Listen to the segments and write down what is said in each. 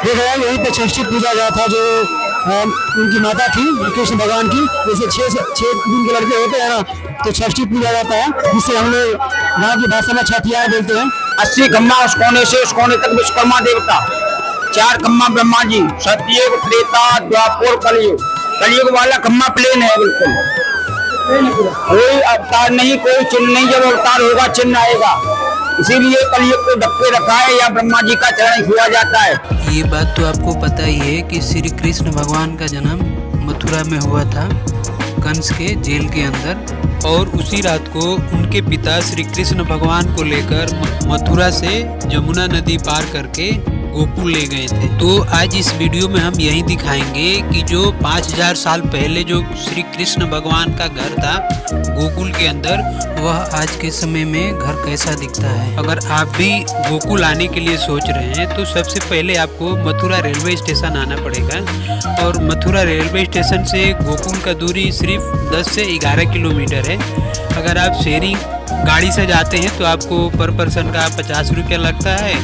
देखा जाए यहीं पे षष्ठी पूजा गया था, जो उनकी माता थी कृष्ण भगवान की। जैसे 6 दिन के लड़के होते हैं ना, तो षष्ठी पूजा जाता है, जिसे हम लोग गाँव की भाषा में छठियार बोलते हैं। 80 खम्मा उस कोने से उस कोने तक विश्वकर्मा देवता, 4 खम्मा ब्रह्मा जी, सतयुग त्रेता द्वापर कलयुग। कलयुग वाला खम्मा प्लेन है बिल्कुल, कोई अवतार नहीं, कोई चिन्ह नहीं। जब अवतार होगा चिन्ह आएगा, इसीलिए कलयुग को ढक रखा है या ब्रह्मा जी का चरण छुआ जाता है। ये बात तो आपको पता ही है कि श्री कृष्ण भगवान का जन्म मथुरा में हुआ था, कंस के जेल के अंदर। और उसी रात को उनके पिता श्री कृष्ण भगवान को लेकर मथुरा से जमुना नदी पार करके गोकुल ले गए थे। तो आज इस वीडियो में हम यही दिखाएंगे कि जो 5000 साल पहले जो श्री कृष्ण भगवान का घर था गोकुल के अंदर, वह आज के समय में घर कैसा दिखता है। अगर आप भी गोकुल आने के लिए सोच रहे हैं तो सबसे पहले आपको मथुरा रेलवे स्टेशन आना पड़ेगा। और मथुरा रेलवे स्टेशन से गोकुल का दूरी सिर्फ 10 से 11 किलोमीटर है। अगर आप शेयरिंग गाड़ी से जाते हैं तो आपको पर पर्सन का 50 रुपया लगता है,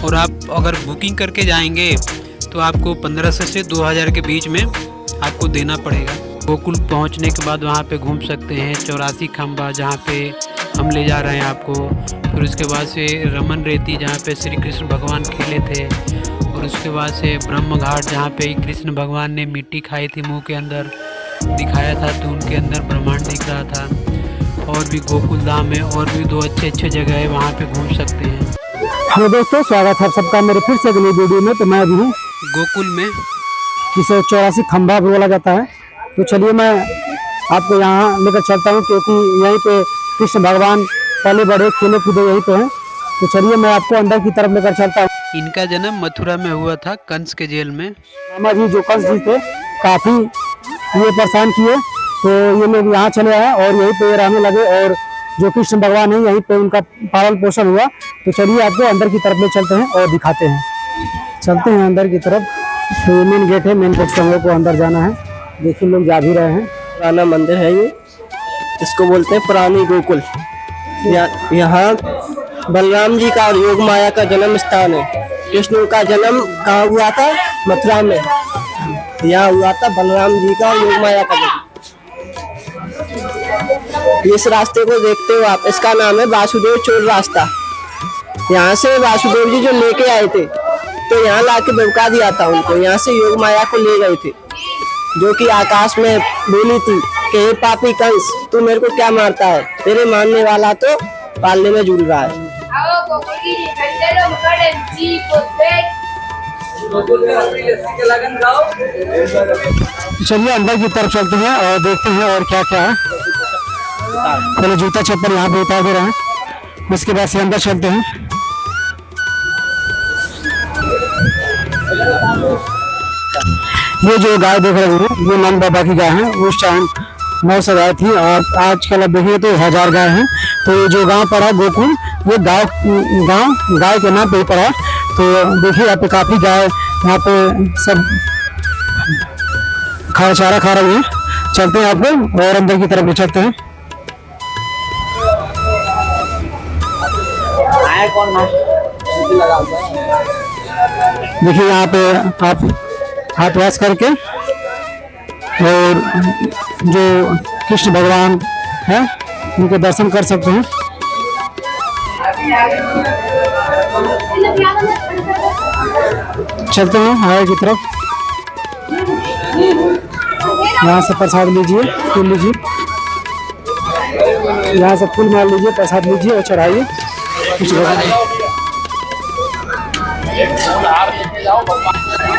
और आप अगर बुकिंग करके जाएंगे तो आपको 1500 से 2000 के बीच में आपको देना पड़ेगा। गोकुल पहुंचने के बाद वहां पे घूम सकते हैं 84 खंबा, जहां पे हम ले जा रहे हैं आपको। फिर उसके बाद से रमन रेती, जहां पे श्री कृष्ण भगवान खेले थे। और उसके बाद से ब्रह्म घाट, जहां पे कृष्ण भगवान ने मिट्टी खाई थी मुंह के अंदर, दिखाया था तो उनके अंदर ब्रह्मांड दिख रहा था। और भी गोकुल धाम है, और भी 2 अच्छे जगह है, वहाँ पे घूम सकते हैं। हेलो दोस्तों, स्वागत है सबका मेरे फिर से अगली वीडियो में। तो मैं अभी हूँ गोकुल में, जिसे 84 खंभा भी बोला जाता है। तो चलिए मैं आपको यहाँ लेकर चलता हूँ, क्योंकि यहीं पे कृष्ण भगवान पले बड़े खेले कूदे यहीं पे हैं। तो चलिए मैं आपको अंदर की तरफ लेकर चलता हूँ। इनका जन्म मथुरा में हुआ था, कंस के जेल में। मामा जी जो कंस जी थे, काफ़ी ये परेशान किए, तो ये लोग यहाँ चले आए और यहीं पे रहने लगे। और जो कृष्ण भगवान है यहीं पे उनका पालन पोषण हुआ। तो चलिए आपको अंदर की तरफ ले चलते हैं और दिखाते हैं। चलते हैं अंदर की तरफ। तो ये मेन गेट है, मेन गेट से हम लोग को अंदर जाना है। देखिए लोग जा भी रहे हैं। पुराना मंदिर है ये, इसको बोलते हैं पुरानी गोकुल। यहाँ बलराम जी का और योग माया का जन्म स्थान है। कृष्ण का जन्म कहाँ हुआ था? मथुरा में। यहाँ हुआ था बलराम जी का योग माया का जन्म। इस रास्ते को देखते हो आप, इसका नाम है वासुदेव चोर रास्ता। यहाँ से वासुदेव जी जो लेके आए थे, तो यहाँ लाके धोखा दिया था उनको। यहाँ से योग माया को ले गए थे, जो कि आकाश में बोली थी कि हे पापी कंस, तू मेरे को क्या मारता है? तेरे मानने वाला तो पालने में झूल रहा है। चलिए अंदर की तरफ चलते हैं और देखते हैं और क्या क्या है। पहले जूता चप्पल यहाँ पे उतार दे रहे हैं, उसके बाद से अंदर चलते हैं। ये जो गाय देख रहे हैं ये नंद बाबा की गाय है। उस टाइम 900 गाय थी और आजकल अब देखिए तो 1000 गाय हैं। तो ये जो गांव पड़ा गोकुल, ये गांव गाय के नाम पे ही पड़ा। तो देखिए यहाँ पे काफी गाय यहाँ पे सब चारा खा रही है। चलते हैं आपको और अंदर की तरफ ले चलते हैं। देखिए यहाँ पे आप हाथ वाश करके और जो कृष्ण भगवान है उनके दर्शन कर सकते हैं। चलते हैं आगे की तरफ। यहाँ से प्रसाद लीजिए, फूल लीजिए, यहाँ से फूल मार लीजिए, प्रसाद लीजिए और चढ़ाइए कुछ भगवान।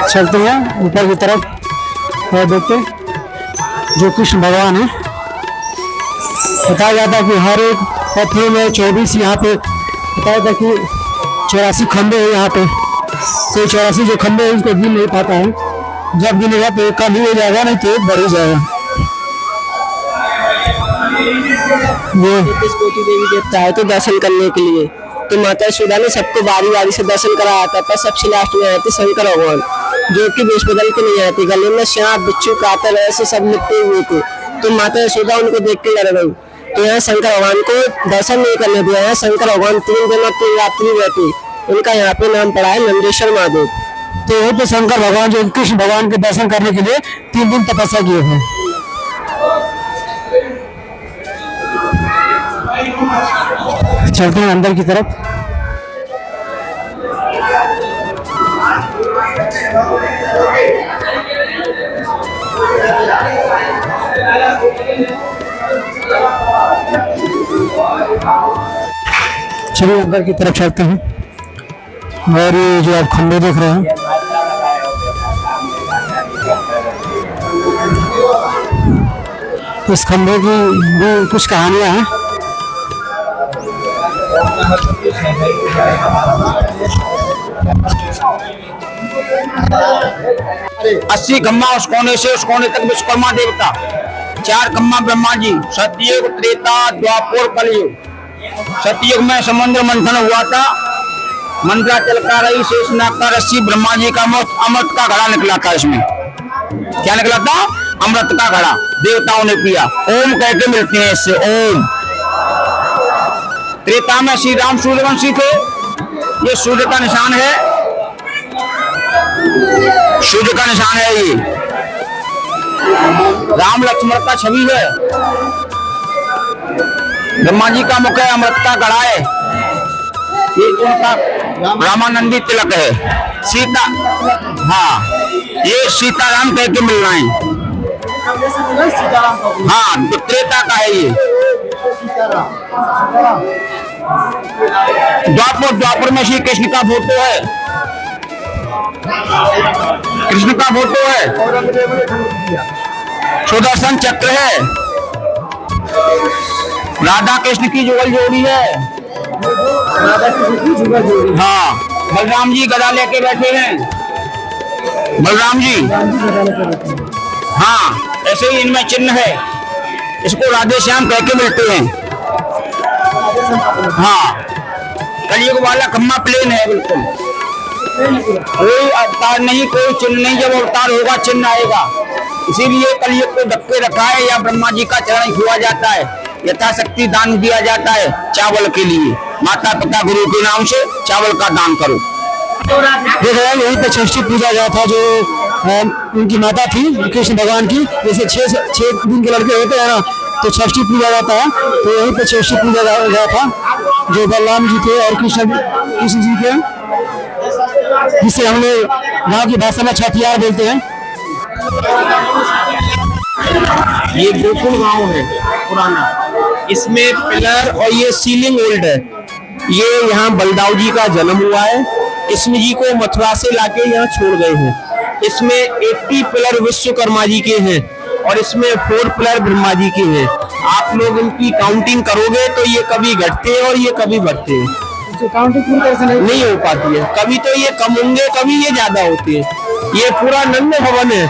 चलते हैं ऊपर की तरफ और देखते जो कृष्ण भगवान है। बताया जाता है कि हर एक पत्थर में 24 यहाँ पे बताया था कि 84 खंबे हैं यहाँ पे। तो 84 जो खंबे हैं उसको गिन नहीं पाता है। जब गिनेगा तो एक कम ही हो जाएगा, नहीं तो एक बढ़ ही जाएगा। ये 33 कोटि देवी देवता है तो दर्शन करने के लिए तो माता यशोदा ने सबको बारी बारी से दर्शन कराया था। पर सबसे लास्ट में आए थे शंकर भगवान, जो कि वेश बदल के नहीं आए थे। गले में सांप, बिच्छू, कातर ऐसे सब लिपटे हुए थे। तो माता यशोदा उनको देख के लड़ गई। तो यहाँ शंकर भगवान को दर्शन नहीं करने दिया। यहाँ शंकर भगवान 3 दिन और 3 रात्रि रहते। उनका यहाँ पे नाम पड़ा है नंदेश्वर महादेव। तो यहीं पे शंकर भगवान जो कृष्ण भगवान के दर्शन करने के लिए 3 दिन तपस्या किए थे। चलते हैं अंदर की तरफ। चलिए अंदर की तरफ चलते हैं। और ये जो आप खंबे देख रहे हैं, इस खंबे की भी कुछ कहानियां हैं। 80 खम्मा उस कोने से उस कोने तक विश्वकर्मा देवता, 4 खम्मा ब्रह्मा जी, सतयुग, त्रेता, द्वापर, कलयुग। सतयुग में समुद्र मंथन हुआ था, मंत्राचल का रही, शेषनाग का रस्सी, ब्रह्मा जी का अमृत का घड़ा निकला था। इसमें क्या निकला था? अमृत का घड़ा देवताओं ने पिया। ओम कह के मिलते हैं इससे, ओम। त्रेता में श्री राम सूर्यवंशी थे, ये सूर्य का निशान है, सूर्य का निशान है। ये राम लक्ष्मण का छवि है। ब्रह्मा जी का मुख है, अमृत का घड़ा है, ये उनका रामानंदी तिलक है। सीता, हाँ, ये सीताराम कह के मिल रहे हैं। हाँ, तो त्रेता का है ये। द्वापर में श्री कृष्ण का फोटो है, कृष्ण का फोटो है, सुदर्शन चक्र है, राधा कृष्ण की जुगल जोड़ी है। हाँ, बलराम जी गदा लेके बैठे हैं, बलराम जी। हाँ, ऐसे ही इनमें चिन्ह है, इसको राधे श्याम कह के मिलते हैं। हाँ, कलयुग वाला खम्मा प्लेन है बिल्कुल, कोई अवतार नहीं, कोई चिन्ह नहीं। जब अवतार होगा चिन्ह आएगा, इसीलिए कलयुग को ढक के रखा है। या ब्रह्मा जी का चरण छुआ जाता है, यथाशक्ति दान दिया जाता है चावल के लिए। माता पिता गुरु के नाम से चावल का दान करो। यहीं पे षष्ठी पूजा गया था, जो उनकी माता थी कृष्ण भगवान की। जैसे 6 दिन के लड़के होते हैं ना, तो षष्ठी पूजा जाता है। तो यहीं पे षष्ठी पूजा गया था, जो बलराम जी थे और कृष्ण जी के, जिसे हम लोग गाँव की भाषा में छठियार बोलते हैं। ये गोकुल गांव है पुराना, इसमें पिलर और ये सीलिंग ओल्ड है। ये यहाँ बलदाऊ जी का जन्म हुआ है, कृष्ण जी को मथुरा से लाके यहाँ छोड़ गए हैं। इसमें 80 पिलर विश्वकर्मा जी के हैं और इसमें 4 पिलर ब्रह्मा जी के हैं। आप लोग इनकी काउंटिंग करोगे तो ये कभी घटते हैं और ये कभी बढ़ते हैं, काउंटिंग नहीं हो पाती है। कभी तो ये कम होंगे, कभी ये ज्यादा होते हैं। ये पूरा नंद भवन है,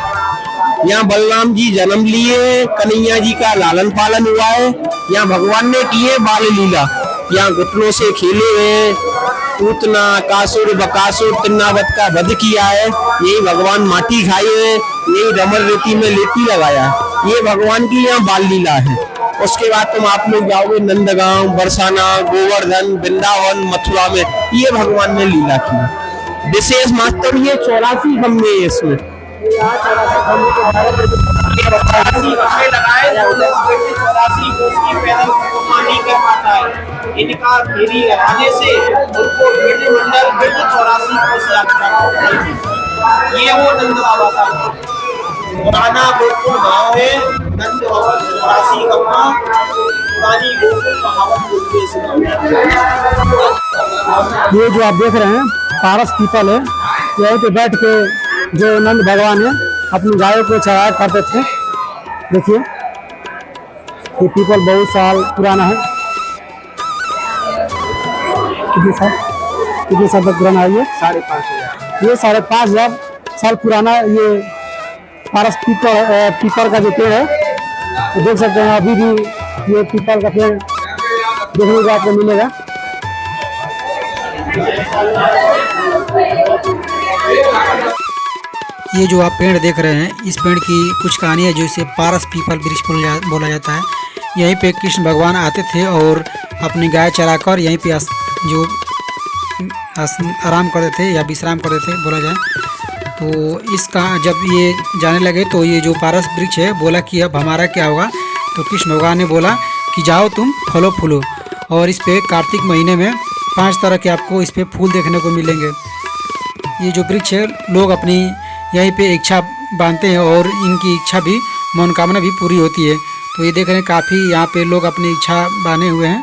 यहाँ बलराम जी जन्म लिए हैं, कन्हैया जी का लालन पालन हुआ है, यहाँ भगवान ने किए बाल लीला, यहाँ घुटनों से खेले हैं, पूतना, कासुर, बकासुर, तिन्नावत का वध किया है। यही भगवान माटी खाए हैं, यही रमन रेती में लेटी लगाया, ये भगवान की यहाँ बाल लीला है। उसके बाद तुम आप लोग जाओगे नंदगांव, बरसाना, गोवर्धन, वृंदावन, मथुरा में, ये भगवान ने लीला की। विशेष महत्व ये 84 खम्भे है इसमें। इनका फेरी लगाने से उनको बेटे मंडल बेटे 84 कोस यात्रा करते। ये वो नंद बाबा का पुराना गोकुल गांव है। नंद भवन 84 खम्मा पुरानी गोकुल कहावत बोलते हैं। ये जो आप देख रहे हैं पारस पीपल है, यहीं पे बैठ के जो नंद भगवान है अपनी गायों को चराया करते थे। देखिए ये पीपल बहुत साल पुराना है। कितने साल तक पुराना है ये? 5,500। ये 5,500 साल पुराना ये पारस पीपल का जो पेड़ है, तो देख सकते हैं अभी भी ये पीपल का पेड़ देखने को आपको मिलेगा। ये जो आप पेड़ देख रहे हैं, इस पेड़ की कुछ कहानी है जो इसे पारस पीपल वृक्ष बोला जाता है। यहीं पे कृष्ण भगवान आते थे और अपनी गाय चराकर यहीं पे जो आराम करते थे या विश्राम करते थे बोला जाए। तो इसका जब ये जाने लगे तो ये जो पारस वृक्ष है बोला कि अब हमारा क्या होगा। तो कृष्ण भगवान ने बोला कि जाओ तुम फलो फूलो, और इस पे कार्तिक महीने में 5 तरह के आपको इस पे फूल देखने को मिलेंगे। ये जो वृक्ष है लोग अपनी यहीं पे इच्छा बांधते हैं और इनकी इच्छा भी मनोकामना भी पूरी होती है। तो ये देख रहे हैं काफ़ी यहाँ पे लोग अपनी इच्छा बांधे हुए हैं।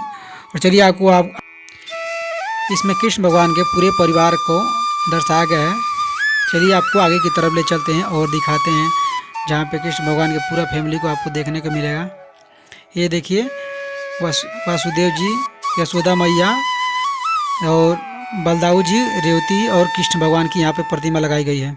और चलिए आपको आप इसमें कृष्ण भगवान के पूरे परिवार को दर्शाया गया है। चलिए आपको आगे की तरफ ले चलते हैं और दिखाते हैं जहाँ पे कृष्ण भगवान के पूरा फैमिली को आपको देखने को मिलेगा। ये देखिए वासुदेव जी, यशोदा मैया और बलदाऊ जी, रेवती और कृष्ण भगवान की यहाँ पे प्रतिमा लगाई गई है।